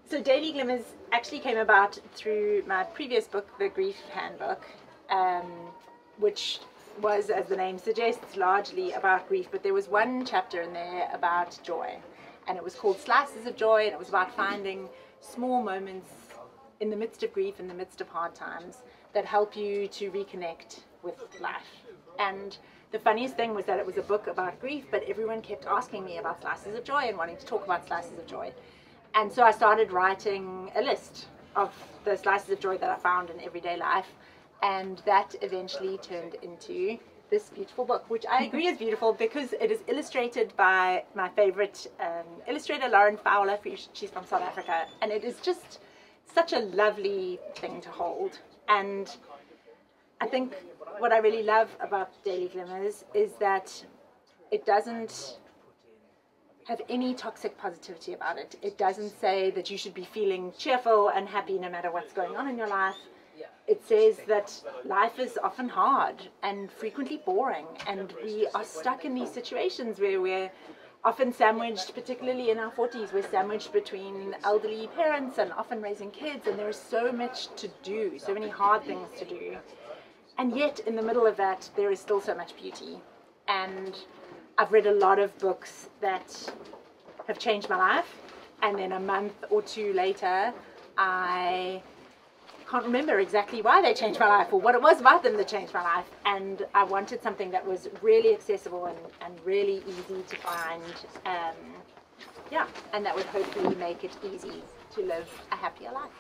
So Daily Glimmers actually came about through my previous book, The Grief Handbook, which was, as the name suggests, largely about grief, but there was one chapter in there about joy, and it was called Slices of Joy, and it was about finding small moments in the midst of grief, in the midst of hard times, that help you to reconnect with life. And the funniest thing was that it was a book about grief, but everyone kept asking me about slices of joy and wanting to talk about slices of joy. And so I started writing a list of the slices of joy that I found in everyday life, and that eventually turned into this beautiful book, which I agree is beautiful because it is illustrated by my favorite illustrator, Lauren Fowler. She's from South Africa, and it is just such a lovely thing to hold. And I think what I really love about Daily Glimmers is that it doesn't have any toxic positivity about it. It doesn't say that you should be feeling cheerful and happy no matter what's going on in your life. It says that life is often hard and frequently boring, and we are stuck in these situations where we're often sandwiched, particularly in our 40s, we're sandwiched between elderly parents and often raising kids, and there is so much to do, so many hard things to do. And yet, in the middle of that, there is still so much beauty. And I've read a lot of books that have changed my life, and then a month or two later, I can't remember exactly why they changed my life or what it was about them that changed my life. And I wanted something that was really accessible and really easy to find. Yeah, and that would hopefully make it easy to live a happier life.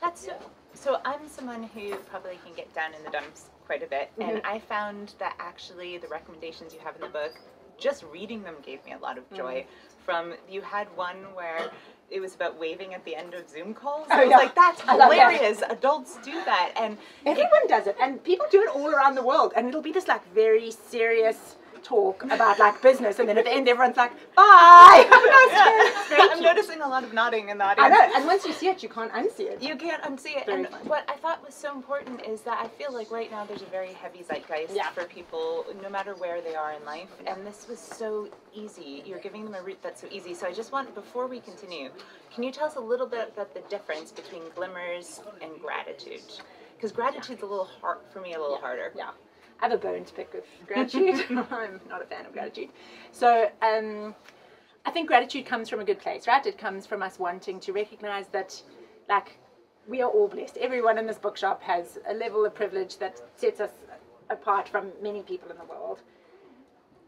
That's so I'm someone who probably can get down in the dumps quite a bit, and I found that actually the recommendations you have in the book, just reading them gave me a lot of joy. From, you had one where it was about waving at the end of Zoom calls. I was like, that's hilarious. Adults do that, and everyone does it, and people do it all around the world, and it'll be this like very serious talk about like business, and then at the end everyone's like, bye. I'm noticing a lot of nodding in the audience. I know, and once you see it, you can't unsee it. You can't unsee it. And what I thought was so important is that I feel like right now there's a very heavy zeitgeist for people, no matter where they are in life, and this was so easy. You're giving them a route that's so easy. So I just want, before we continue, can you tell us a little bit about the difference between glimmers and gratitude? Because gratitude's a little hard, for me, a little harder. Yeah. I have a bone to pick with gratitude. I'm not a fan of gratitude. So I think gratitude comes from a good place, right? It comes from us wanting to recognize that, like, we are all blessed. Everyone in this bookshop has a level of privilege that sets us apart from many people in the world.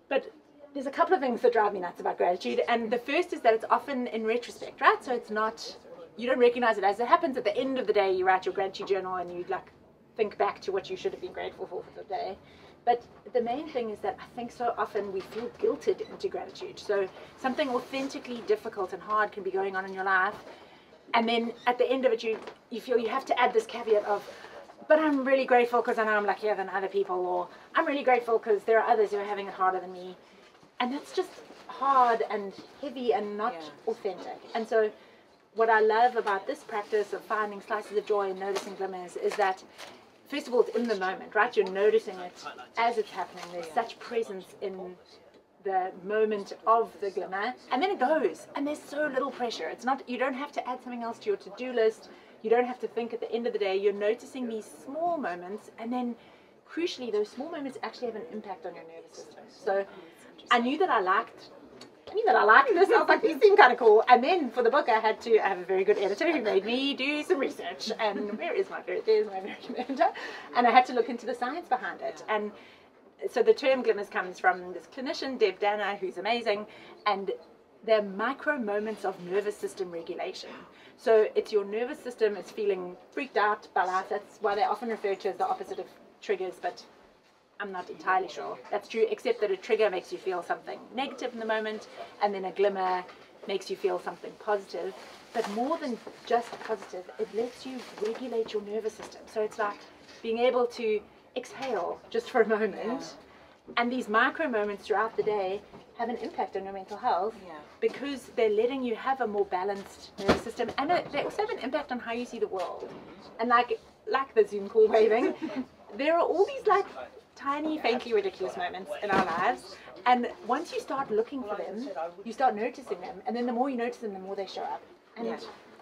But there's a couple of things that drive me nuts about gratitude, and the first is that it's often in retrospect, right? So it's not, you don't recognize it as it happens at the end of the day. You write your gratitude journal and you like think back to what you should have been grateful for the day. But the main thing is that I think so often we feel guilted into gratitude. So something authentically difficult and hard can be going on in your life, and then at the end of it you feel you have to add this caveat of, but I'm really grateful because I know I'm luckier than other people, or I'm really grateful because there are others who are having it harder than me. And that's just hard and heavy and not authentic. And so what I love about this practice of finding slices of joy and noticing glimmers is that, first of all, it's in the moment, right? You're noticing it as it's happening. There's such presence in the moment of the glimmer, and then it goes, and there's so little pressure. It's not, you don't have to add something else to your to-do list. You don't have to think at the end of the day. You're noticing these small moments, and then crucially, those small moments actually have an impact on your nervous system. So I knew that I liked this. I was like, these seem kind of cool. And then for the book, I have a very good editor who made me do some research. And there's my very good editor. And I had to look into the science behind it. And so the term glimmers comes from this clinician, Deb Danner, who's amazing. And they're micro moments of nervous system regulation. So it's your nervous system, it's feeling freaked out by life. That's why they often refer to as the opposite of triggers, but I'm not entirely sure that's true, except that a trigger makes you feel something negative in the moment, and then a glimmer makes you feel something positive. But more than just positive, it lets you regulate your nervous system. So it's like being able to exhale just for a moment. And these micro moments throughout the day have an impact on your mental health because they're letting you have a more balanced nervous system, and they also have an impact on how you see the world. And like the Zoom call waving, there are all these like tiny, faintly ridiculous moments in our lives. And once you start looking for them, you start noticing them. And then the more you notice them, the more they show up. And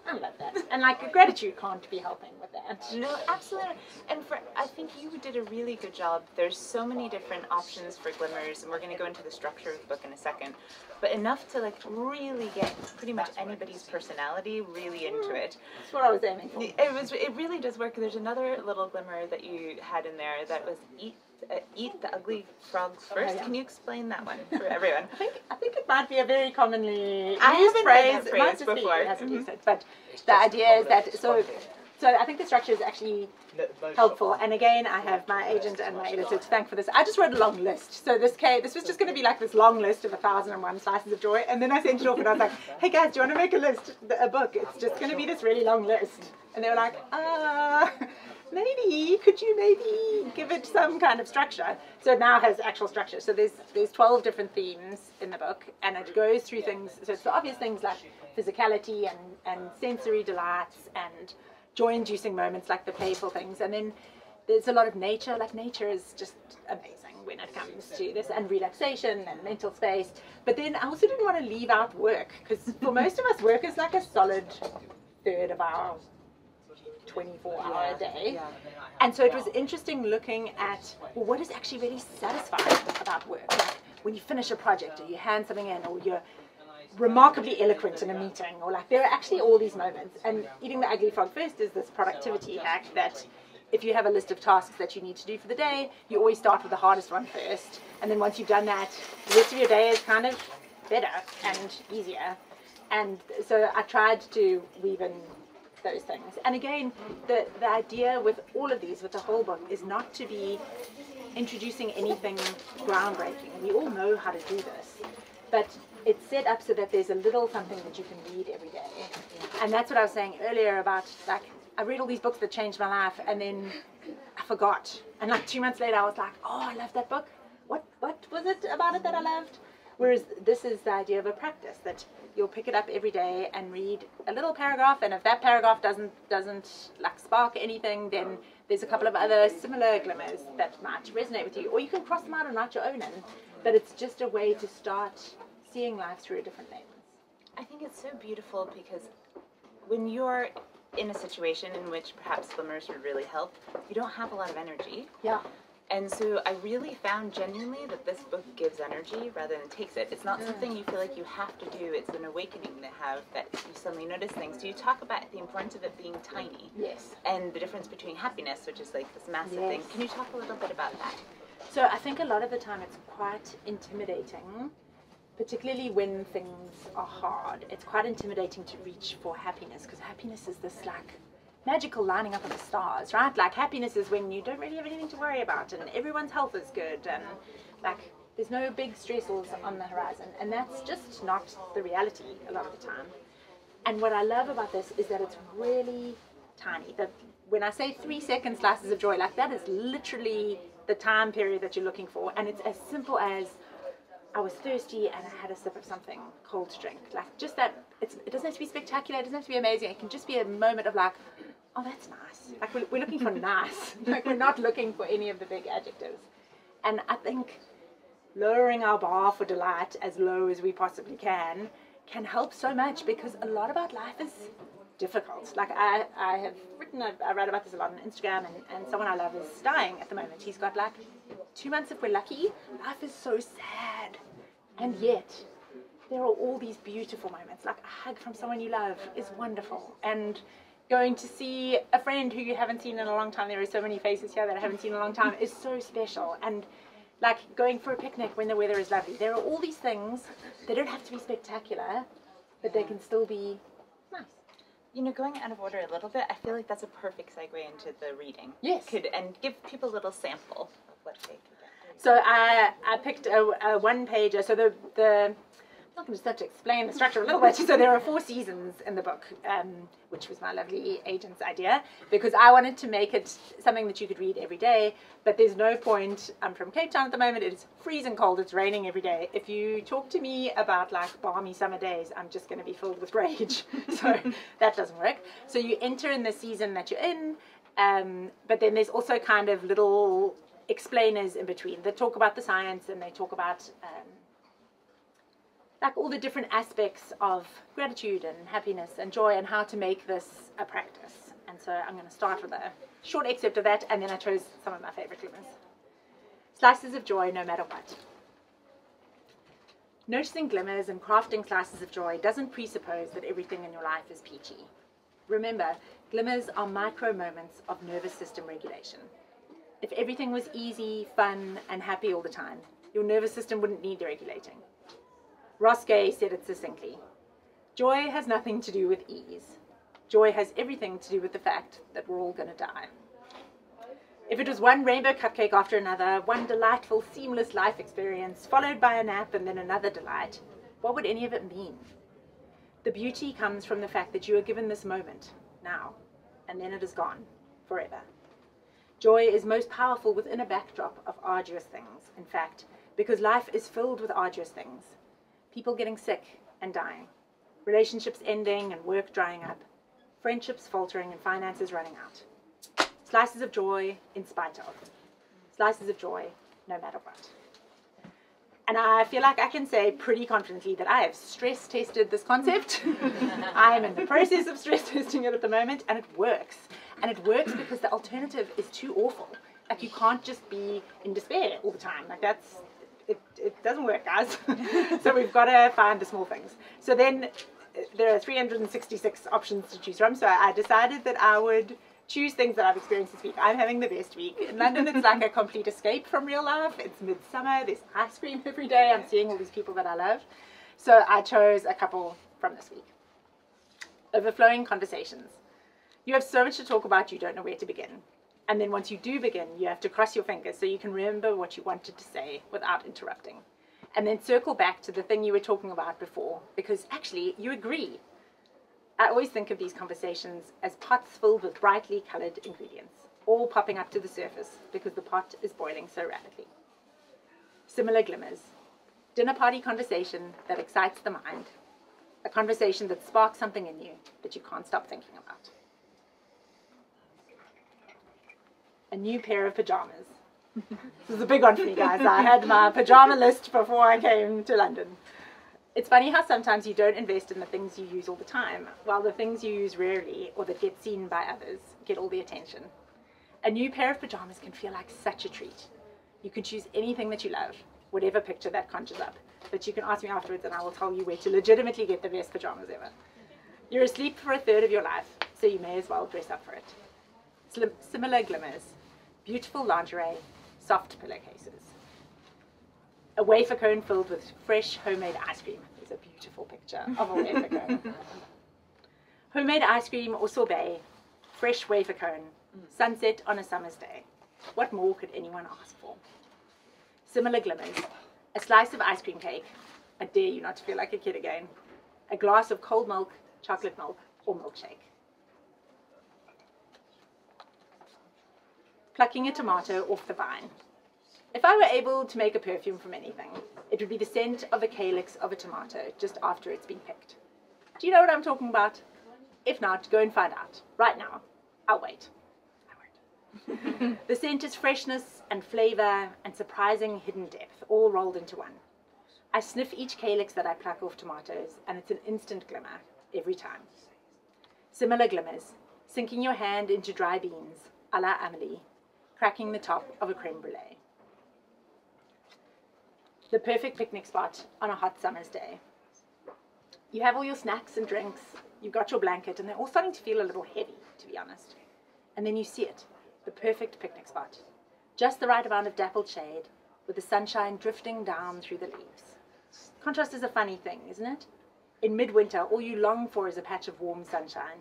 I love that. And like gratitude can't be helping with that. No, absolutely. And I think you did a really good job. There's so many different options for glimmers, and we're going to go into the structure of the book in a second. But enough to like really get pretty much anybody's personality really into it. That's what I was aiming for. It really does work. There's another little glimmer that you had in there that was eat the ugly frogs first. Can you explain that one for everyone? I think it might be a very commonly used phrase. It might just before. It hasn't used it, but the idea is that so I think the structure is actually helpful. And again, I have my agent and my editor to thank for this. I just wrote a long list. So this was just going to be like this long list of 1,001 slices of joy. And then I sent it off and I was like, hey guys, do you want to make a book? It's just going to be this really long list. And they were like, maybe, could you maybe give it some kind of structure? So it now has actual structure. So there's 12 different themes in the book, and it goes through things. So it's the obvious things like physicality and sensory delights and joy-inducing moments like the playful things. And then there's a lot of nature. Like nature is just amazing when it comes to this, and relaxation and mental space. But then I also didn't want to leave out work, because for most of us, work is like a solid third of our 24-hour a day. And so it was interesting looking at, well, what is actually really satisfying about work? Like when you finish a project, or you hand something in, or you're remarkably eloquent in a meeting, or like there are actually all these moments. And eating the ugly frog first is this productivity hack that if you have a list of tasks that you need to do for the day, you always start with the hardest one first. And then once you've done that, the rest of your day is kind of better and easier. And so I tried to weave in those things. And again, the idea with all of these, with the whole book, is not to be introducing anything groundbreaking. We all know how to do this. But it's set up so that there's a little something that you can read every day. And that's what I was saying earlier about, like, I read all these books that changed my life, and then I forgot. And like 2 months later, I was like, oh, I love that book. What was it about it that I loved? Whereas this is the idea of a practice, that you'll pick it up every day and read a little paragraph, and if that paragraph doesn't like spark anything, then there's a couple of other similar glimmers that might resonate with you, or you can cross them out and write your own in. But it's just a way to start seeing life through a different lens. I think it's so beautiful because when you're in a situation in which perhaps glimmers would really help, you don't have a lot of energy. Yeah. And so I really found genuinely that this book gives energy rather than takes it. It's not something you feel like you have to do. It's an awakening to have that you suddenly notice things. So you talk about the importance of it being tiny. Yes. And the difference between happiness, which is like this massive thing. Can you talk a little bit about that? So I think a lot of the time it's quite intimidating, particularly when things are hard. It's quite intimidating to reach for happiness, because happiness is this like magical lining up of the stars, right? Like happiness is when you don't really have anything to worry about and everyone's health is good and like there's no big stressors on the horizon, and that's just not the reality a lot of the time. And what I love about this is that it's really tiny. That when I say 3-second slices of joy, like that is literally the time period that you're looking for, and it's as simple as I was thirsty and I had a sip of something cold to drink. Like just that, it doesn't have to be spectacular, it doesn't have to be amazing, it can just be a moment of like, oh, that's nice. Like we're looking for nice. Like we're not looking for any of the big adjectives. And I think lowering our bar for delight as low as we possibly can help so much, because a lot about life is difficult. Like I have written, I write about this a lot on Instagram, and someone I love is dying at the moment. He's got like 2 months if we're lucky. Life is so sad. And yet there are all these beautiful moments. Like a hug from someone you love is wonderful. And going to see a friend who you haven't seen in a long time, there are so many faces here that I haven't seen in a long time, is so special. And like going for a picnic when the weather is lovely. There are all these things. They don't have to be spectacular, but they can still be nice. You know, going out of order a little bit, I feel like that's a perfect segue into the reading. Yes. And give people a little sample of what they could get. So I picked a one-pager. So the I'm going to start to explain the structure a little bit. So there are 4 seasons in the book, which was my lovely agent's idea, because I wanted to make it something that you could read every day, but there's no point. I'm from Cape Town at the moment. It is freezing cold. It's raining every day. If you talk to me about like balmy summer days, I'm just going to be filled with rage. So that doesn't work. So you enter in the season that you're in, but then there's also kind of little explainers in between that talk about the science, and they talk about like all the different aspects of gratitude and happiness and joy and how to make this a practice. And so I'm going to start with a short excerpt of that, and then I chose some of my favorite glimmers. Slices of joy no matter what. Noticing glimmers and crafting slices of joy doesn't presuppose that everything in your life is peachy. Remember, glimmers are micro moments of nervous system regulation. If everything was easy, fun, and happy all the time, your nervous system wouldn't need regulating. Ross Gay said it succinctly. Joy has nothing to do with ease. Joy has everything to do with the fact that we're all going to die. If it was one rainbow cupcake after another, one delightful, seamless life experience, followed by a nap and then another delight, what would any of it mean? The beauty comes from the fact that you are given this moment, now, and then it is gone, forever. Joy is most powerful within a backdrop of arduous things, in fact, because life is filled with arduous things. People getting sick and dying, relationships ending and work drying up, friendships faltering and finances running out. Slices of joy in spite of. Slices of joy no matter what. And I feel like I can say pretty confidently that I have stress tested this concept. I am in the process of stress testing it at the moment, and it works. And it works because the alternative is too awful. Like, you can't just be in despair all the time. Like, it doesn't work, guys. So we've got to find the small things. So then there are 366 options to choose from. So I decided that I would choose things that I've experienced this week. I'm having the best week. In London, it's like a complete escape from real life. It's midsummer. There's ice cream every day. I'm seeing all these people that I love. So I chose a couple from this week. Overflowing conversations. You have so much to talk about, you don't know where to begin. And then once you do begin, you have to cross your fingers so you can remember what you wanted to say without interrupting. And then circle back to the thing you were talking about before, because actually you agree. I always think of these conversations as pots filled with brightly colored ingredients, all popping up to the surface because the pot is boiling so rapidly. Similar glimmers. Dinner party conversation that excites the mind. A conversation that sparks something in you that you can't stop thinking about. A new pair of pajamas. This is a big one for me, guys. I had my pajama list before I came to London. It's funny how sometimes you don't invest in the things you use all the time, while the things you use rarely or that get seen by others get all the attention. A new pair of pajamas can feel like such a treat. You can choose anything that you love, whatever picture that conjures up. But you can ask me afterwards and I will tell you where to legitimately get the best pajamas ever. You're asleep for a third of your life, so you may as well dress up for it. Similar glimmers. Beautiful lingerie, soft pillowcases. A wafer cone filled with fresh homemade ice cream. There's a beautiful picture of a wafer cone. Homemade ice cream or sorbet, fresh wafer cone, sunset on a summer's day. What more could anyone ask for? Similar glimmers. A slice of ice cream cake. I dare you not to feel like a kid again. A glass of cold milk, chocolate milk, or milkshake. Plucking a tomato off the vine. If I were able to make a perfume from anything, it would be the scent of a calyx of a tomato just after it's been picked. Do you know what I'm talking about? If not, go and find out. Right now. I'll wait. I won't. The scent is freshness and flavor and surprising hidden depth, all rolled into one. I sniff each calyx that I pluck off tomatoes, and it's an instant glimmer, every time. Similar glimmers, sinking your hand into dry beans, a la Amélie, cracking the top of a creme brulee. The perfect picnic spot on a hot summer's day. You have all your snacks and drinks, you've got your blanket, and they're all starting to feel a little heavy, to be honest. And then you see it, the perfect picnic spot. Just the right amount of dappled shade, with the sunshine drifting down through the leaves. Contrast is a funny thing, isn't it? In midwinter, all you long for is a patch of warm sunshine.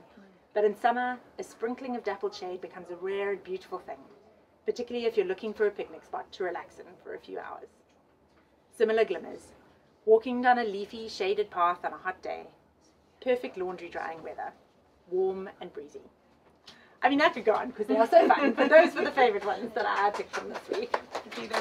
But in summer, a sprinkling of dappled shade becomes a rare and beautiful thing, particularly if you're looking for a picnic spot to relax in for a few hours. Similar glimmers. Walking down a leafy, shaded path on a hot day. Perfect laundry drying weather. Warm and breezy. I mean, I could go on because they are so fun, but those were the favorite ones that I picked from this week. Do you know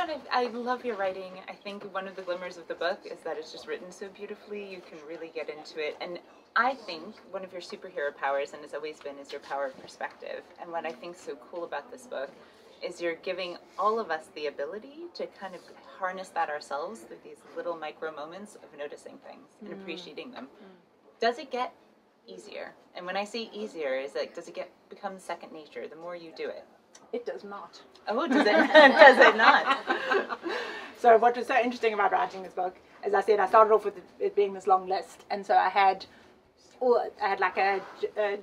what I love your writing. I think one of the glimmers of the book is that it's just written so beautifully. You can really get into it. And I think one of your superhero powers, and has always been, is your power of perspective. And what I think is so cool about this book is you're giving all of us the ability to kind of harness that ourselves through these little micro moments of noticing things and appreciating them. Does it get easier? And when I say easier, is like, does it become second nature the more you do it? It does not. Oh, does it? Does it not? So what was so interesting about writing this book, as I said, I started off with it being this long list, and so I had like a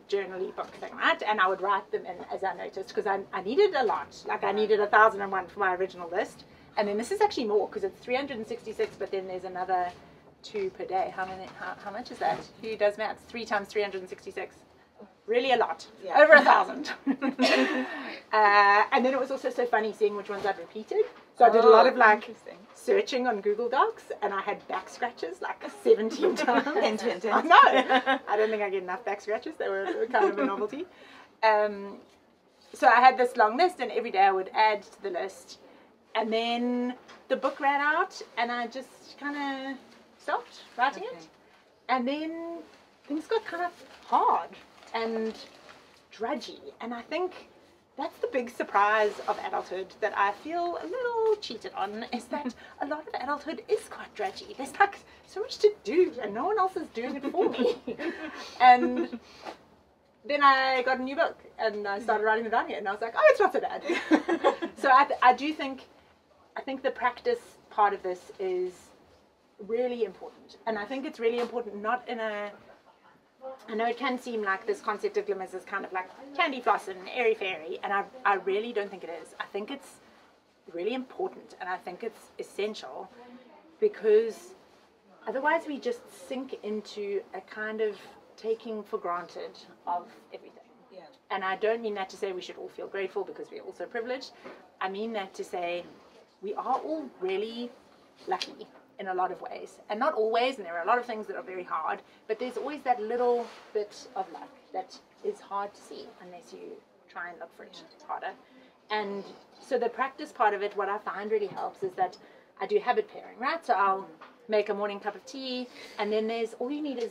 journal-y book thing, right? And I would write them in as I noticed, because I needed a lot. Like I needed 1,001 for my original list, and then this is actually more because it's 366, but then there's another 2 per day. How much is that? Who does maths? 3 times 366. Really a lot. Yeah. Over 1,000. And then it was also so funny seeing which ones I'd repeated. So I did a lot of like searching on Google Docs, and I had back scratches like 17 times. I know. I don't think I get enough back scratches. They were kind of a novelty. So I had this long list, and every day I would add to the list. And then the book ran out, and I just kind of stopped writing it. And then things got kind of hard and drudgy. And I think that's the big surprise of adulthood that I feel a little cheated on, is that a lot of adulthood is quite drudgy. There's like so much to do and no one else is doing it for me. And then I got a new book and I started writing it down here, and I was like, oh, it's not so bad. So I think the practice part of this is really important. And I think it's really important not in a, I know it can seem like this concept of glimmers is kind of like candy floss and airy fairy, and I really don't think it is. I think it's really important, and I think it's essential, because otherwise we just sink into a kind of taking for granted of everything. Yeah. And I don't mean that to say we should all feel grateful because we're also privileged. I mean that to say we are all really lucky in a lot of ways, and not always, and there are a lot of things that are very hard, but there's always that little bit of luck that is hard to see unless you try and look for it harder. And so the practice part of it, what I find really helps is that I do habit pairing, right? So I'll make a morning cup of tea, and then there's, all you need is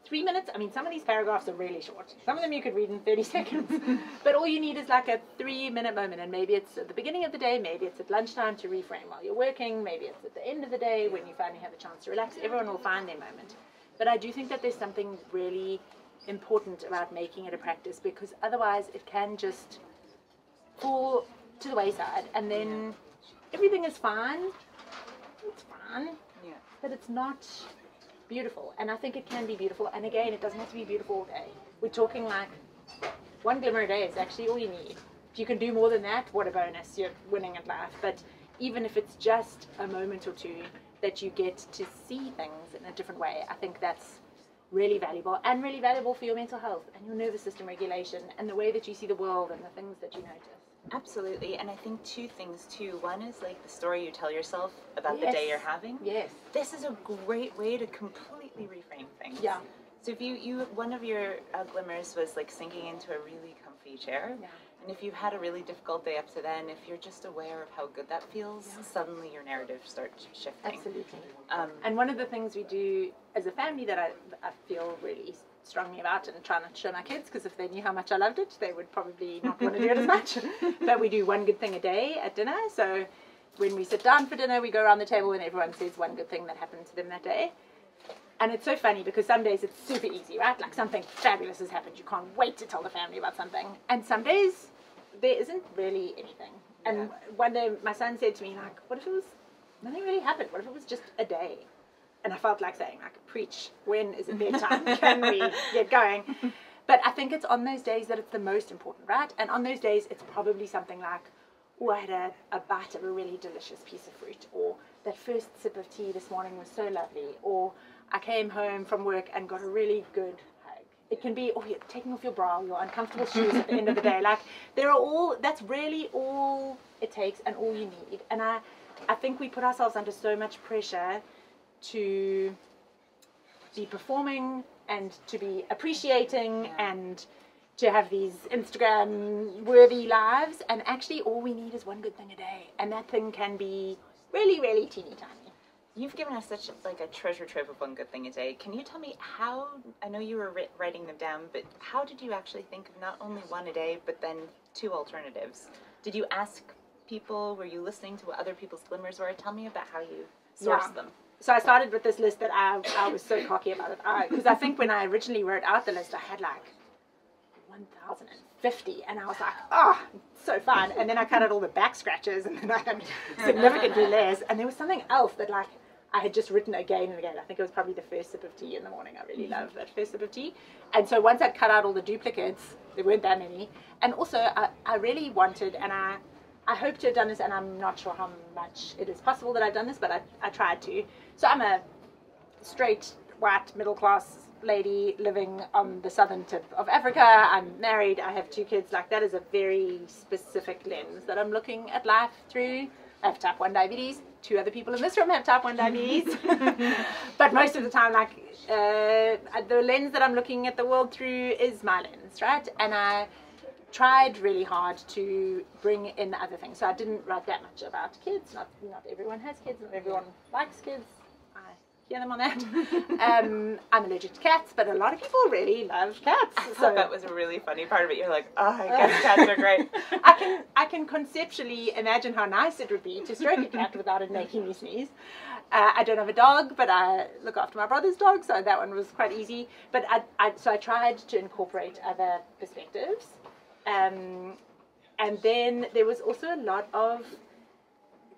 3 minutes. I mean, some of these paragraphs are really short. Some of them you could read in 30 seconds. But all you need is like a 3-minute moment. And maybe it's at the beginning of the day. Maybe it's at lunchtime to reframe while you're working. Maybe it's at the end of the day when you finally have a chance to relax. Everyone will find their moment. But I do think that there's something really important about making it a practice, because otherwise it can just fall to the wayside. And then everything is fine. It's fine. Yeah. But it's not beautiful. And I think it can be beautiful, and again, it doesn't have to be beautiful all day. We're talking like 1 glimmer a day is actually all you need. If you can do more than that, what a bonus, you're winning at life. But even if it's just a moment or two that you get to see things in a different way, I think that's really valuable, and really valuable for your mental health and your nervous system regulation and the way that you see the world and the things that you notice. Absolutely. And I think 2 things too. One is like the story you tell yourself about the day you're having. Yes. This is a great way to completely reframe things. Yeah. So if you one of your glimmers was like sinking into a really comfy chair. Yeah. And if you've had a really difficult day up to then, if you're just aware of how good that feels, suddenly your narrative starts shifting. Absolutely. And one of the things we do as a family that I feel really strongly about, and try not to show my kids, because if they knew how much I loved it, they would probably not want to do it as much. But we do one good thing a day at dinner. So when we sit down for dinner, we go around the table and everyone says one good thing that happened to them that day. And it's so funny because some days it's super easy, right? Like something fabulous has happened. You can't wait to tell the family about something. And some days there isn't really anything. And one day my son said to me, like, what if it was, nothing really happened? What if it was just a day? And I felt like saying, like, preach, when is it bedtime? Can we get going? But I think it's on those days that it's the most important, right? And on those days, it's probably something like, oh, I had a bite of a really delicious piece of fruit, or that first sip of tea this morning was so lovely, or I came home from work and got a really good hug. It can be, oh, you're taking off your bra, your uncomfortable shoes at the end of the day. Like, that's really all it takes and all you need. And I think we put ourselves under so much pressure to be performing and to be appreciating and to have these Instagram worthy lives, and actually all we need is one good thing a day, and that thing can be really, really teeny tiny. You've given us such like a treasure trove of one good thing a day. Can you tell me how, I know you were writing them down, but how did you actually think of not only one a day, but then 2 alternatives? Did you ask people? Were you listening to what other people's glimmers were? Tell me about how you sourced them. So I started with this list that I was so cocky about it. Because I think when I originally wrote out the list, I had like 1,050. And I was like, oh, so fun. And then I cut out all the back scratches. And then I had significantly less. And there was something else that like I had just written again and again. I think it was probably the first sip of tea in the morning. I really love that first sip of tea. And so once I'd cut out all the duplicates, there weren't that many. And also I really wanted, and I hope to have done this, and I'm not sure how much it is possible that I've done this, but I tried to. So I'm a straight, white, middle-class lady living on the southern tip of Africa. I'm married. I have 2 kids. Like, that is a very specific lens that I'm looking at life through. I have type 1 diabetes. 2 other people in this room have type 1 diabetes. But most of the time, like, the lens that I'm looking at the world through is my lens, right? And I tried really hard to bring in other things. So I didn't write that much about kids. Not everyone has kids, not everyone likes kids. I hear them on that. I'm allergic to cats, but a lot of people really love cats. I thought that was a really funny part of it. You're like, oh, I guess cats are great. I can conceptually imagine how nice it would be to stroke a cat without it making me sneeze. I don't have a dog, but I look after my brother's dog, so that one was quite easy. But so I tried to incorporate other perspectives. And then there was also a lot of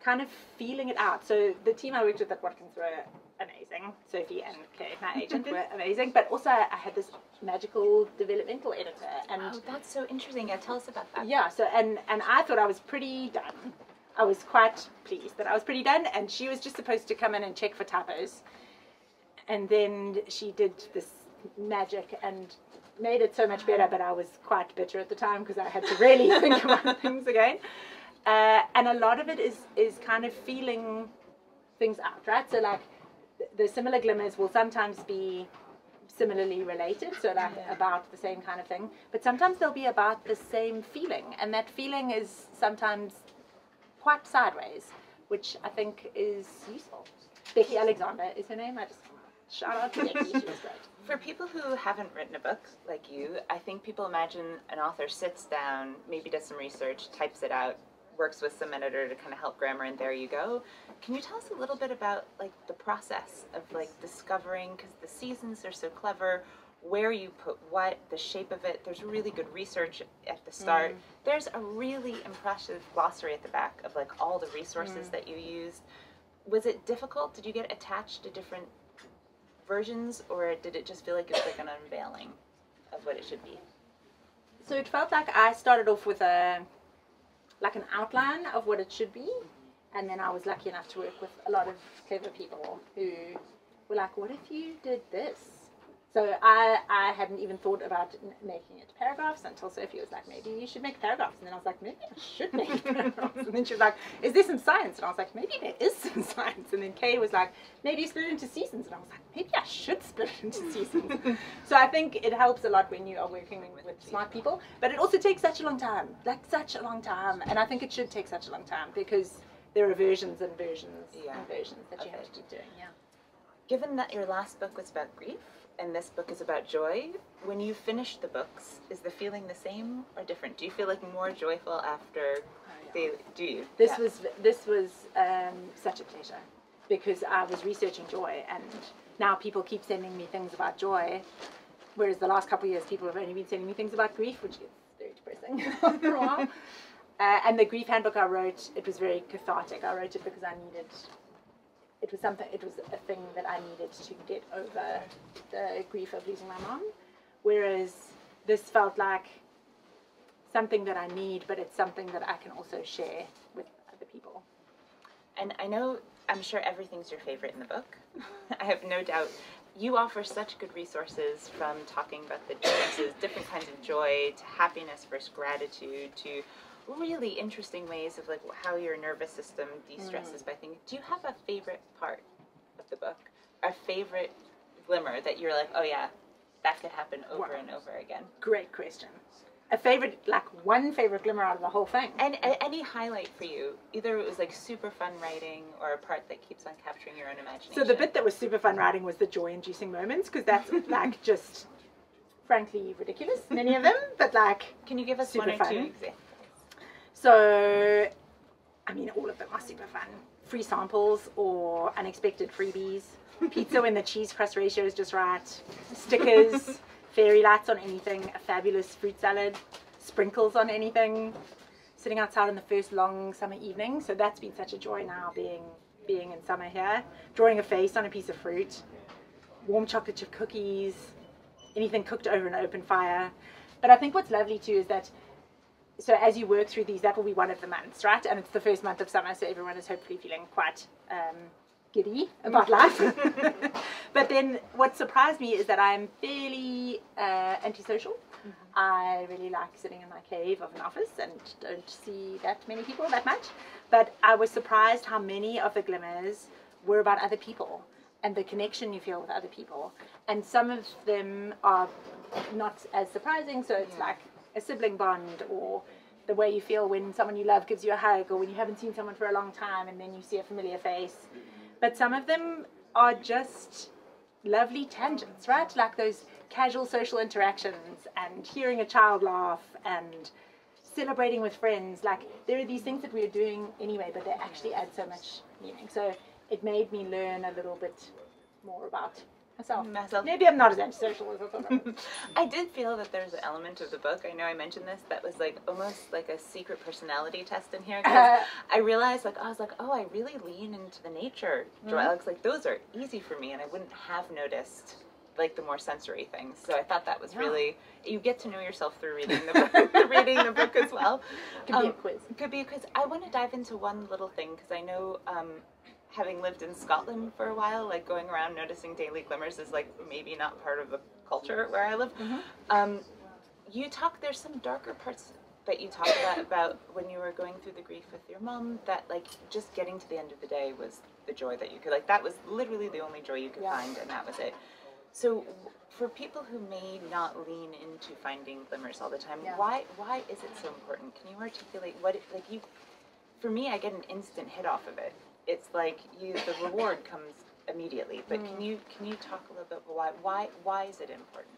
kind of feeling it out. So the team I worked with at Watkins were amazing. Sophie and Kay, my agent, were amazing. But also I had this magical developmental editor. And oh, that's so interesting. Yeah, tell us about that. Yeah, so and I thought I was pretty done. I was quite pleased that I was pretty done. And she was just supposed to come in and check for typos. And then she did this magic and made it so much better, but I was quite bitter at the time because I had to really think about things again. And a lot of it is kind of feeling things out, right? So like the similar glimmers will sometimes be similarly related, so like about the same kind of thing, but sometimes they'll be about the same feeling, and that feeling is sometimes quite sideways, which I think is useful. Becky Alexander is her name. I just shout out to Becky, she was great. For people who haven't written a book like you, I think people imagine an author sits down, maybe does some research, types it out, works with some editor to kind of help grammar, and there you go. Can you tell us a little bit about like the process of like discovering, because the seasons are so clever, where you put what, the shape of it. There's really good research at the start. There's a really impressive glossary at the back of like all the resources that you used. Was it difficult? Did you get attached to different versions, or did it just feel like it was like an unveiling of what it should be? So it felt like I started off with an outline of what it should be, and then I was lucky enough to work with a lot of clever people who were like, what if you did this? So I hadn't even thought about making it paragraphs until Sophie was like, maybe you should make paragraphs. And then I was like, maybe I should make paragraphs. And then she was like, is there some science? And I was like, maybe there is some science. And then Kay was like, maybe you split it into seasons. And I was like, maybe I should split it into seasons. So I think it helps a lot when you are working with smart people. But it also takes such a long time, like such a long time. And I think it should take such a long time because there are versions and versions and versions that you have to keep doing. Yeah. Given that your last book was about grief, and this book is about joy, when you finish the books, is the feeling the same or different? Do you feel like more joyful after they do you? This was such a pleasure because I was researching joy, and now people keep sending me things about joy, whereas the last couple of years people have only been sending me things about grief, which gets very depressing after a while. And the grief handbook I wrote, it was very cathartic. I wrote it because I needed. It was a thing that I needed to get over the grief of losing my mom, whereas this felt like something that I need, but it's something that I can also share with other people. And I'm sure everything's your favorite in the book. I have no doubt. You offer such good resources, from talking about the differences, different kinds of joy, to happiness versus gratitude, to really interesting ways of like how your nervous system de-stresses by things. Do you have a favorite part of the book? A favorite glimmer that you're like, oh yeah, that could happen over and over again? Great question. a favorite, like one favorite glimmer out of the whole thing. And any highlight for you? Either it was like super fun writing or a part that keeps on capturing your own imagination. So the bit that was super fun writing was the joy-inducing moments, because that's like just frankly ridiculous, many of them, but like can you give us super one or fun. two examples? So, I mean, all of them are super fun. Free samples or unexpected freebies. Pizza when the cheese crust ratio is just right. Stickers, fairy lights on anything, a fabulous fruit salad, sprinkles on anything. Sitting outside on the first long summer evening. So that's been such a joy now, being in summer here. Drawing a face on a piece of fruit. Warm chocolate chip cookies. Anything cooked over an open fire. But I think what's lovely too is that, so as you work through these, that will be one of the months, right? And it's the first month of summer, so everyone is hopefully feeling quite giddy about life. But then what surprised me is that I'm fairly antisocial. I really like sitting in my cave of an office and don't see that many people that much. But I was surprised how many of the glimmers were about other people and the connection you feel with other people. And some of them are not as surprising, so it's like a sibling bond, or the way you feel when someone you love gives you a hug, or when you haven't seen someone for a long time and then you see a familiar face. But some of them are just lovely tangents, right? Like those casual social interactions and hearing a child laugh and celebrating with friends. Like there are these things that we're doing anyway, but they actually add so much meaning. So it made me learn a little bit more about myself. Maybe I'm not as antisocial as I thought I was. I did feel that there's an element of the book, I know I mentioned this, that was like almost like a secret personality test in here. Because I realized, like, I was like, oh, I really lean into the nature drugs. Like those are easy for me, and I wouldn't have noticed like the more sensory things. So I thought that was really, you get to know yourself through reading the book, reading the book as well. Could be a quiz. Could be a quiz. I want to dive into one little thing, because I know having lived in Scotland for a while, like going around noticing daily glimmers is like maybe not part of the culture where I live. You talk, there's some darker parts that you talk about when you were going through the grief with your mom, that like just getting to the end of the day was the joy that you could, like that was literally the only joy you could find, and that was it. So for people who may not lean into finding glimmers all the time, why is it so important? Can you articulate what it, like you, for me, I get an instant hit off of it. It's like the reward comes immediately. But can you talk a little bit about why is it important?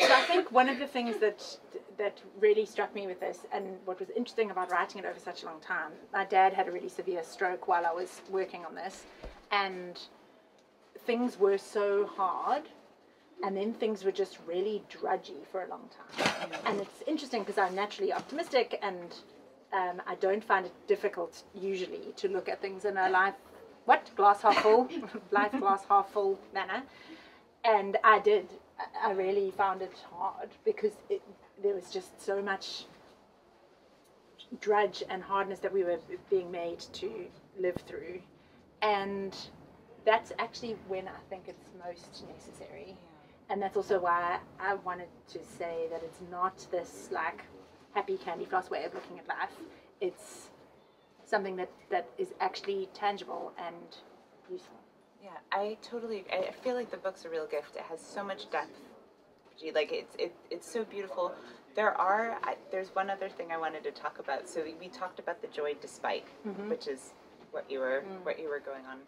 So I think one of the things that really struck me with this, and what was interesting about writing it over such a long time, my dad had a really severe stroke while I was working on this, and things were so hard, and then things were just really drudgy for a long time. And it's interesting because I'm naturally optimistic, and I don't find it difficult usually to look at things in a glass half full, life glass half full manner. And I really found it hard because there was just so much drudge and hardness that we were being made to live through. And that's actually when I think it's most necessary. And that's also why I wanted to say that it's not this like happy candy floss way of looking at life. It's something that is actually tangible and useful. Yeah, I feel like the book's a real gift. It has so much depth. Like it's so beautiful. There's one other thing I wanted to talk about. So we talked about the joy despite, which is what you were going on.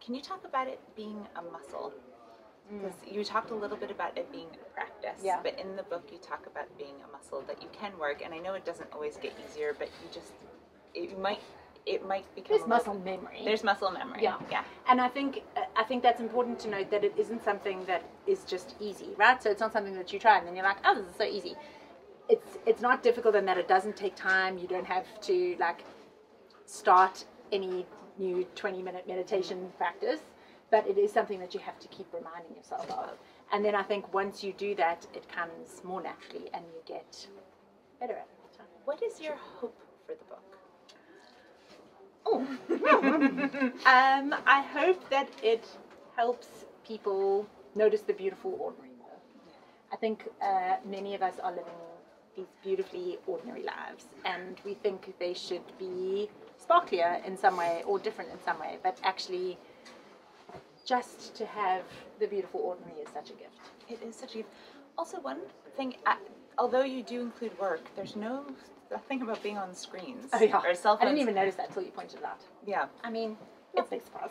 Can you talk about it being a muscle? Because you talked a little bit about it being a practice, but in the book you talk about being a muscle that you can work, and I know it doesn't always get easier, but it might become There's muscle memory. There's muscle memory. Yeah. And I think that's important to note, that it isn't something that is just easy, right? So it's not something that you try and then you're like, oh, this is so easy. It's not difficult in that it doesn't take time. You don't have to like start any new 20-minute meditation practice. But it is something that you have to keep reminding yourself of. And then I think once you do that, it comes more naturally and you get better at it. What is your hope for the book? I hope that it helps people notice the beautiful ordinary more. I think many of us are living these beautifully ordinary lives, and we think they should be sparklier in some way or different in some way, but actually just to have the beautiful ordinary is such a gift. It is such a gift. Also, one thing, although you do include work, there's nothing about being on screens. Oh, yeah. Or cell phones. I didn't even notice that until you pointed it out. Yeah. I mean, it's big surprise.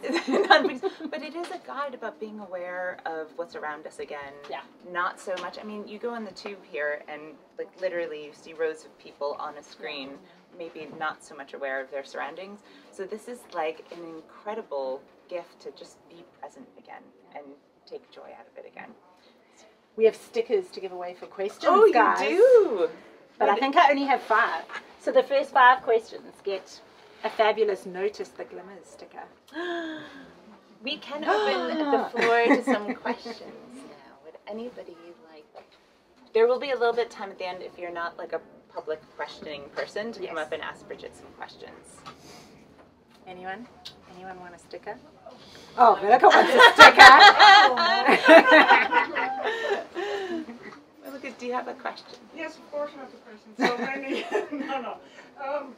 But it is a guide about being aware of what's around us again. Yeah. Not so much. I mean, you go on the tube here and like literally you see rows of people on a screen, maybe not so much aware of their surroundings. So this is like an incredible gift to just be present again and take joy out of it again. We have stickers to give away for questions, Oh, guys. you do? But I think I only have 5. So the first 5 questions get a fabulous Notice the Glimmers sticker. We can open the floor to some questions now. Would anybody like... There will be a little bit of time at the end if you're not like a public questioning person to come up and ask Bridget some questions. Anyone? Anyone want a sticker? Oh, Monica wants a sticker. Lucas, do you have a question? Yes, of course I have a question. So many. No.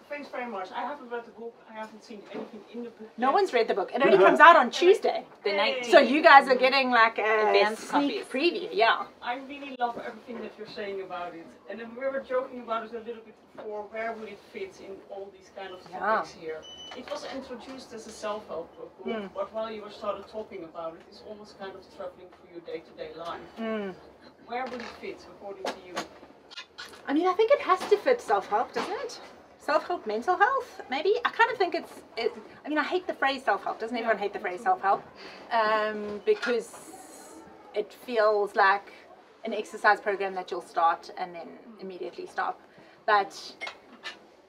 Thanks very much. I haven't read the book. I haven't seen anything in the book. No one's read the book. It only comes out on Tuesday. The 19th. So you guys are getting like a advanced sneak preview, yeah. I really love everything that you're saying about it. And then we were joking about it a little bit before. Where would it fit in all these kind of topics here? It was introduced as a self-help book, but while you started talking about it, it's almost kind of traveling through your day-to-day life. Where would it fit, according to you? I mean, I think it has to fit self-help, doesn't it? Self-help, mental health, maybe? I kind of think I mean, I hate the phrase self-help. Doesn't everyone hate the phrase self-help? Because it feels like an exercise program that you'll start and then immediately stop. But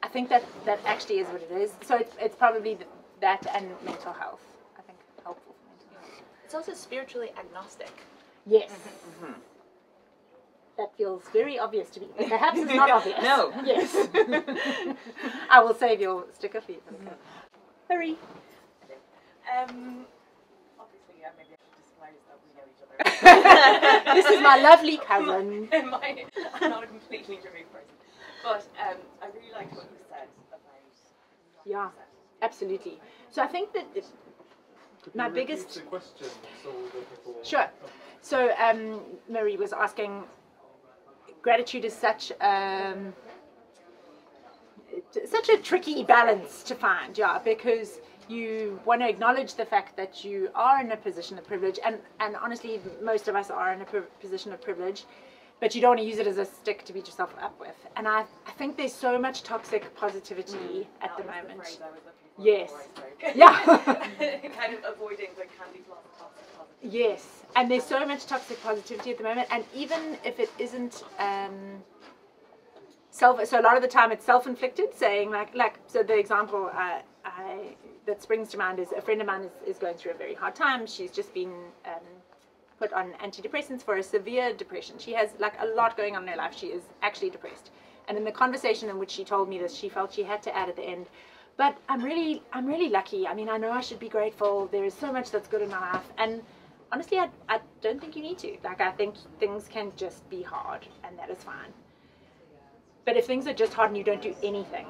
I think that actually is what it is. So it's probably that and mental health. I think helpful for mental health. It's also spiritually agnostic. Yes. That feels very obvious to me. But perhaps it's not obvious. No. Yes. I will save your sticker for you. Hurry. Obviously, maybe I should disclose that we know each other. This is my lovely cousin. I'm not a completely removed person. But I really liked what you said about... Yeah, absolutely. So I think that my biggest... The question, so that people... Sure. So Marie was asking, gratitude is such a tricky balance to find, yeah, because you want to acknowledge the fact that you are in a position of privilege, and honestly, most of us are in a position of privilege, but you don't want to use it as a stick to beat yourself up with. And I think there's so much toxic positivity at the moment. The phrase I was looking for yes. before I spoke. Yeah. Kind of avoiding the candy floss toxic positivity. Yes, and there's so much toxic positivity at the moment, and even if it isn't so a lot of the time it's self-inflicted, saying like so the example that springs to mind is a friend of mine is going through a very hard time. She's just been put on antidepressants for a severe depression. She has like a lot going on in her life. She is actually depressed, and in the conversation in which she told me this, she felt she had to add at the end, but I'm really lucky. I mean, I know I should be grateful. There is so much that's good in my life, and honestly, I don't think you need to. Like, I think things can just be hard, and that is fine. But if things are just hard and you don't do anything,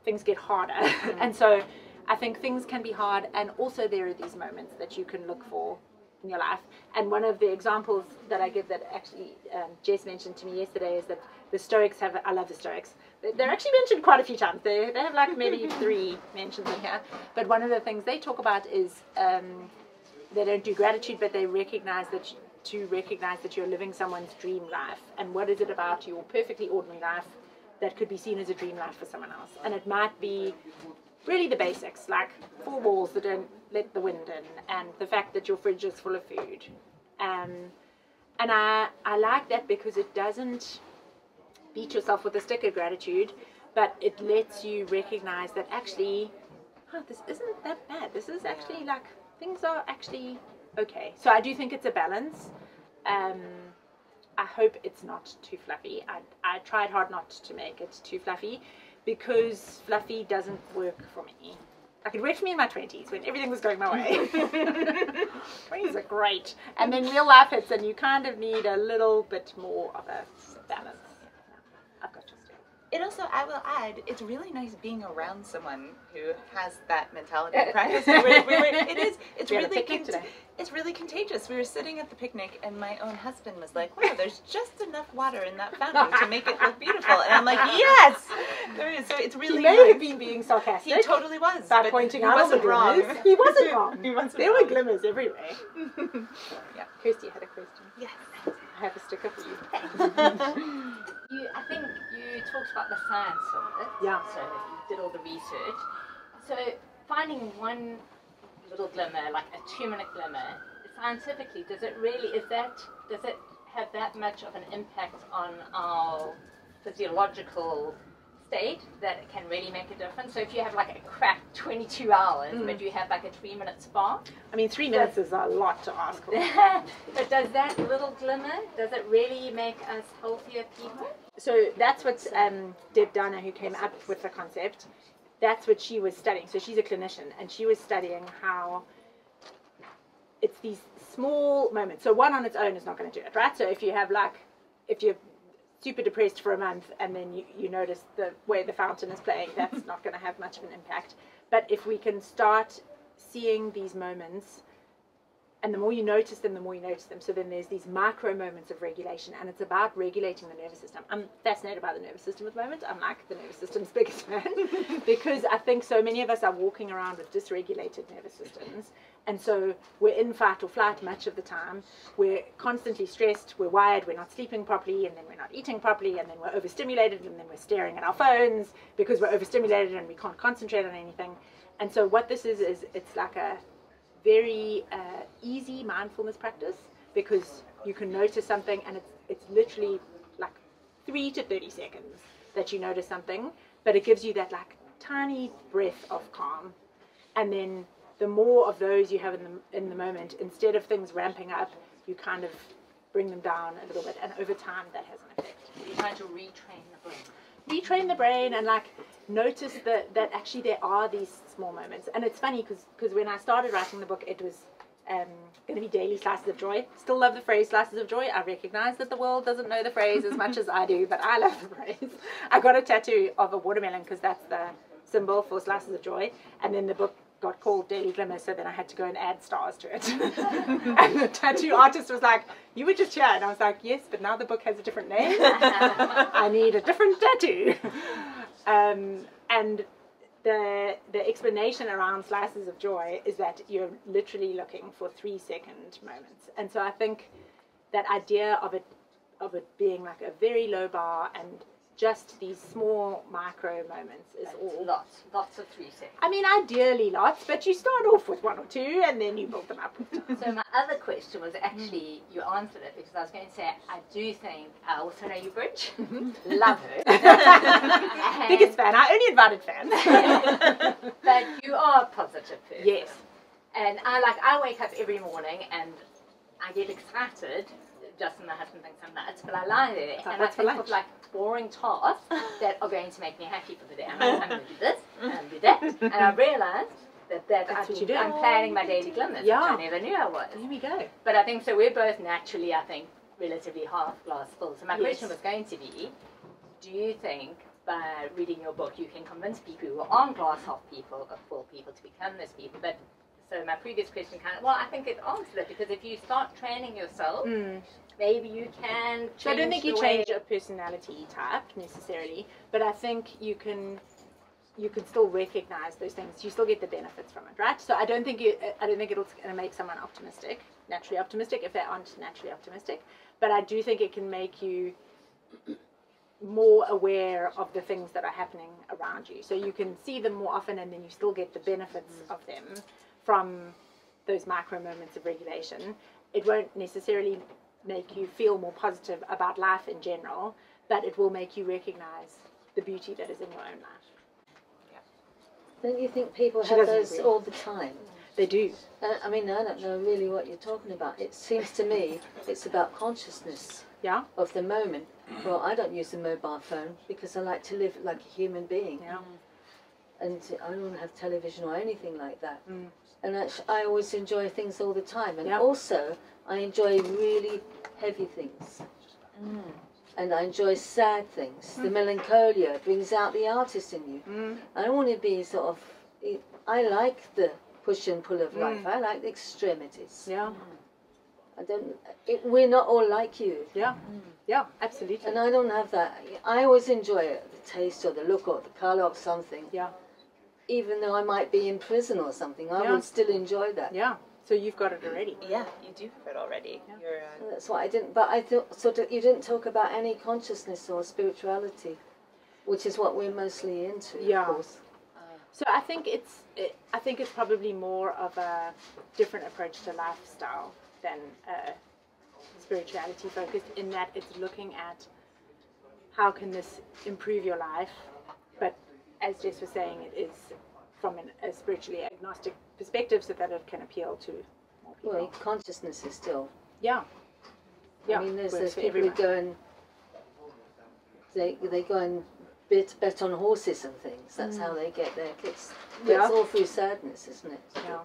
things get harder. And so I think things can be hard, and also there are these moments that you can look for in your life. And one of the examples that I give that actually Jess mentioned to me yesterday is that the Stoics have, I love the Stoics, they're actually mentioned quite a few times. They have like maybe 3 mentions in here. But one of the things they talk about is they don't do gratitude, but they recognize that you're living someone's dream life. And what is it about your perfectly ordinary life that could be seen as a dream life for someone else? And it might be really the basics, like 4 walls that don't let the wind in, and the fact that your fridge is full of food. And I like that because it doesn't beat yourself with a stick of gratitude, but it lets you recognize that actually, this isn't that bad. This is actually like, things are actually okay. So I do think it's a balance. I hope it's not too fluffy. I tried hard not to make it too fluffy, because fluffy doesn't work for me. Like, it worked for me in my 20s when everything was going my way. 20s are great. And then real life hits and you kind of need a little bit more of a balance. I've got just It also, I will add, it's really nice being around someone who has that mentality and practice. It's really contagious. We were sitting at the picnic and my own husband was like, wow, there's just enough water in that fountain to make it look beautiful. And I'm like, yes! There is. So it's really He may have been being sarcastic. He totally was. By pointing out all the glimmers. He wasn't wrong. There were glimmers everywhere. Yeah. Kirsty had a question. Yes. I have a sticker for you. I think you talked about the science of it. Yeah. So you did all the research. So finding one little glimmer, like a 2-minute glimmer, scientifically, does it have that much of an impact on our physiological state that it can really make a difference? So if you have like a crap 22 hours, but you have like a 3-minute spark. I mean, 3 minutes is a lot to ask for. But does that little glimmer, does it really make us healthier people? So that's what Deb Downer, who came up with the concept, that's what she was studying. So she's a clinician, and she was studying how it's these small moments. So one on its own is not going to do it, right? So if you're super depressed for a month and then you notice the way the fountain is playing, that's not going to have much of an impact. But if we can start seeing these moments, and the more you notice them, the more you notice them. So then there's these micro moments of regulation, and it's about regulating the nervous system. I'm fascinated by the nervous system at the moment. I'm like the nervous system's biggest fan because I think so many of us are walking around with dysregulated nervous systems. And so we're in fight or flight much of the time. We're constantly stressed, we're wired, we're not sleeping properly, and then we're not eating properly, and then we're overstimulated, and then we're staring at our phones because we're overstimulated and we can't concentrate on anything. And so what this is it's like a very easy mindfulness practice, because you can notice something and it's literally like 3 to 30 seconds that you notice something, but it gives you that like tiny breath of calm. And then the more of those you have in the moment, instead of things ramping up, you kind of bring them down a little bit, and over time that has an effect. You're trying to retrain the brain. Retrain the brain and like notice that actually there are these small moments. And it's funny because when I started writing the book, it was going to be daily slices of joy. Still love the phrase slices of joy. I recognize that the world doesn't know the phrase as much as I do, but I love the phrase. I got a tattoo of a watermelon because that's the symbol for slices of joy, and then the book got called Daily Glimmers, so then I had to go and add stars to it. And the tattoo artist was like, you were just here, and I was like, yes, but now the book has a different name. I need a different tattoo. And the explanation around slices of joy is that you're literally looking for 3-second moments. And so I think that idea of it being like a very low bar and just these small micro moments is all. Lots of 3 seconds. I mean, ideally lots, but you start off with 1 or 2 and then you build them up. So my other question was actually, you answered it, because I was going to say, I do think, I also know you, Bridget. Love her. Biggest fan. I only invited fans. But you are a positive person. Yes. And I wake up every morning and I get excited. Justin, my husband, thinks I'm nuts, but I lie there and I think of like boring tasks that are going to make me happy for the day. I'm going to do this, and I'm going to do that, and I realised that I'm planning my daily glimmers, which I never knew I was. Here we go. But I think so. We're both naturally, I think, relatively half glass full. So my question was going to be: do you think by reading your book you can convince people who aren't glass half people or full people to become this people? But so my previous question I think it answered it, because if you start training yourself, maybe you can change. So I don't think you change a personality type necessarily, but I think you can still recognize those things. You still get the benefits from it, right? So I don't think it's going to make someone naturally optimistic if they aren't naturally optimistic, but I do think it can make you more aware of the things that are happening around you. So you can see them more often, and then you still get the benefits of them from those micro moments of regulation. It won't necessarily make you feel more positive about life in general, but it will make you recognize the beauty that is in your own life. Don't you think people have those all the time? They do. I mean, I don't know really what you're talking about. It seems to me it's about consciousness of the moment. Well, I don't use a mobile phone because I like to live like a human being. Yeah. And I don't have television or anything like that. And I always enjoy things all the time. And also, I enjoy really heavy things. and I enjoy sad things. The melancholia brings out the artist in you. I don't want to be sort of, I like the push and pull of life. I like the extremities. Yeah. I don't, we're not all like you. Yeah. Yeah, absolutely. And I don't have that. I always enjoy it, the taste or the look or the colour of something. Yeah. Even though I might be in prison or something, I would still enjoy that. Yeah. So you've got it already. Yeah, you do have it already. Yeah. You're, That's why I didn't. But I thought sort of you didn't talk about any consciousness or spirituality, which is what we're mostly into. Yeah. Of course. So I think it's probably more of a different approach to lifestyle than spirituality focused, in that it's looking at how can this improve your life, but as Jess was saying, it is from a spiritually agnostic perspective, so that it can appeal to more people. Well, consciousness is still. Yeah. I mean, there's people who go and they go and bet on horses and things. That's how they get their kicks. It's all through sadness, isn't it? Yeah.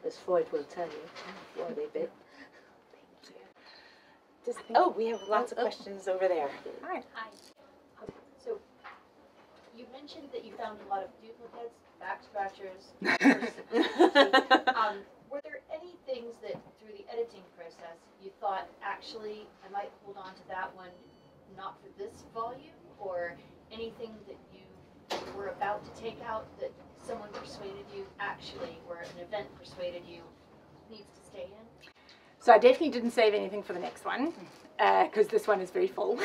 As Freud will tell you why they bet. Oh, we have lots of questions over there. Hi. Hi. So, you mentioned that you found a lot of duplicates, back scratchers. Were there any things that, through the editing process, you thought, actually, I might hold on to that one, not for this volume, or anything that you were about to take out that someone persuaded you, actually, or an event persuaded you, needs to stay in? So I definitely didn't save anything for the next one, because this one is very full.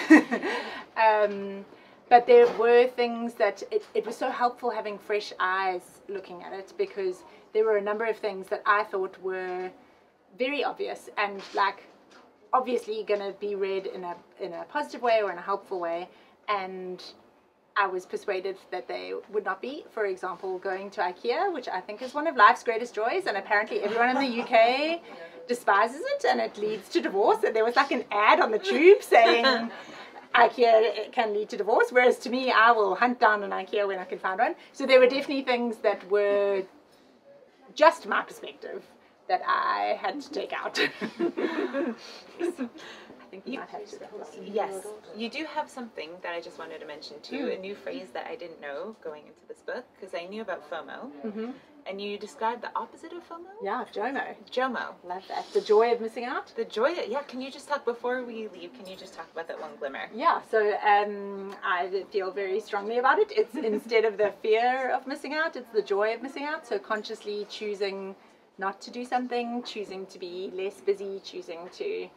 But there were things that it was so helpful having fresh eyes looking at it, because there were a number of things that I thought were very obvious and like obviously going to be read in a positive way or in a helpful way, and I was persuaded that they would not be. For example, going to IKEA, which I think is one of life's greatest joys, and apparently everyone in the UK despises it, and it leads to divorce. And there was like an ad on the tube saying IKEA can lead to divorce, whereas to me, I will hunt down an IKEA when I can find one. So there were definitely things that were just my perspective that I had to take out. I think you might have to. Yes, you do have something that I just wanted to mention too, a new phrase that I didn't know going into this book, because I knew about FOMO, and you described the opposite of FOMO? Yeah, JOMO. JOMO. Love that. The joy of missing out. The joy, yeah, can you just talk, before we leave, can you just talk about that one glimmer? Yeah, so I feel very strongly about it. It's instead of the fear of missing out, it's the joy of missing out. So consciously choosing not to do something, choosing to be less busy, choosing to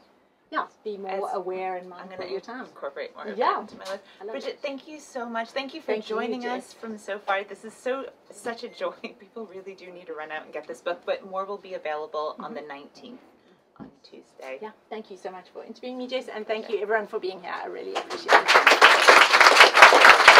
be more aware and mindful of your time. Incorporate more of that into my life. Bridget, thank you so much. Thank you for joining us from so far. This is such a joy. People really do need to run out and get this book, but more will be available on the 19th on Tuesday. Yeah, thank you so much for interviewing me, Jess, and thank you everyone for being here. I really appreciate it.